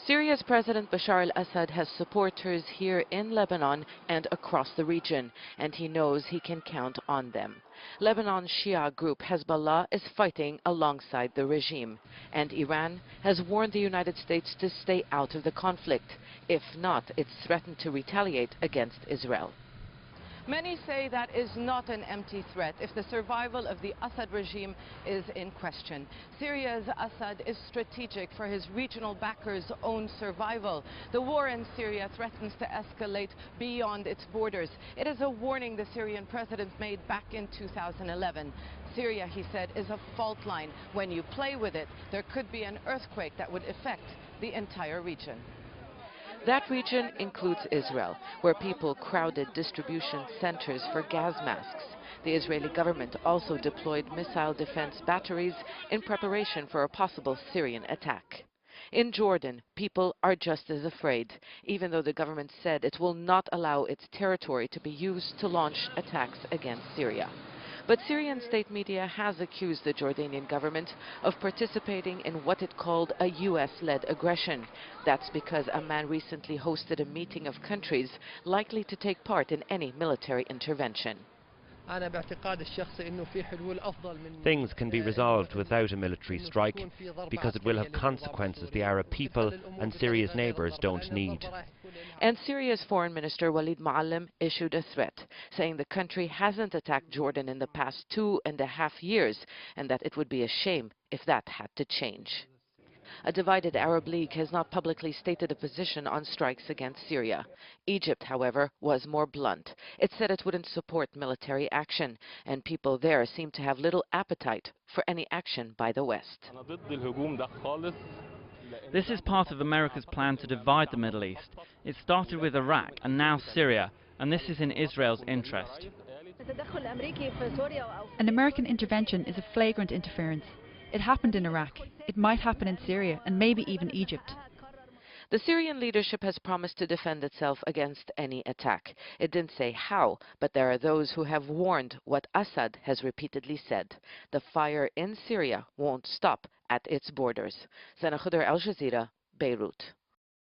Syria's President Bashar al-Assad has supporters here in Lebanon and across the region, and he knows he can count on them. Lebanon's Shia group Hezbollah is fighting alongside the regime, and Iran has warned the United States to stay out of the conflict. If not, it's threatened to retaliate against Israel. Many say that is not an empty threat if the survival of the Assad regime is in question. Syria's Assad is strategic for his regional backers' own survival. The war in Syria threatens to escalate beyond its borders. It is a warning the Syrian president made back in 2011. Syria, he said, is a fault line. When you play with it, there could be an earthquake that would affect the entire region. That region includes Israel, where people crowded distribution centers for gas masks. The Israeli government also deployed missile defense batteries in preparation for a possible Syrian attack. In Jordan, people are just as afraid, even though the government said it will not allow its territory to be used to launch attacks against Syria. But Syrian state media has accused the Jordanian government of participating in what it called a U.S.-led aggression. That's because Amman recently hosted a meeting of countries likely to take part in any military intervention. Things can be resolved without a military strike because it will have consequences the Arab people and Syria's neighbours don't need. And Syria's foreign minister Walid Muallim issued a threat, saying the country hasn't attacked Jordan in the past 2.5 years and that it would be a shame if that had to change. A divided Arab League has not publicly stated a position on strikes against Syria. Egypt, however, was more blunt. It said it wouldn't support military action, and people there seem to have little appetite for any action by the West. This is part of America's plan to divide the Middle East. It started with Iraq and now Syria, and this is in Israel's interest. An American intervention is a flagrant interference. It happened in Iraq. It might happen in Syria and maybe even Egypt. The Syrian leadership has promised to defend itself against any attack. It didn't say how, but there are those who have warned what Assad has repeatedly said. The fire in Syria won't stop at its borders. Sana Childeren, Al Jazeera, Beirut.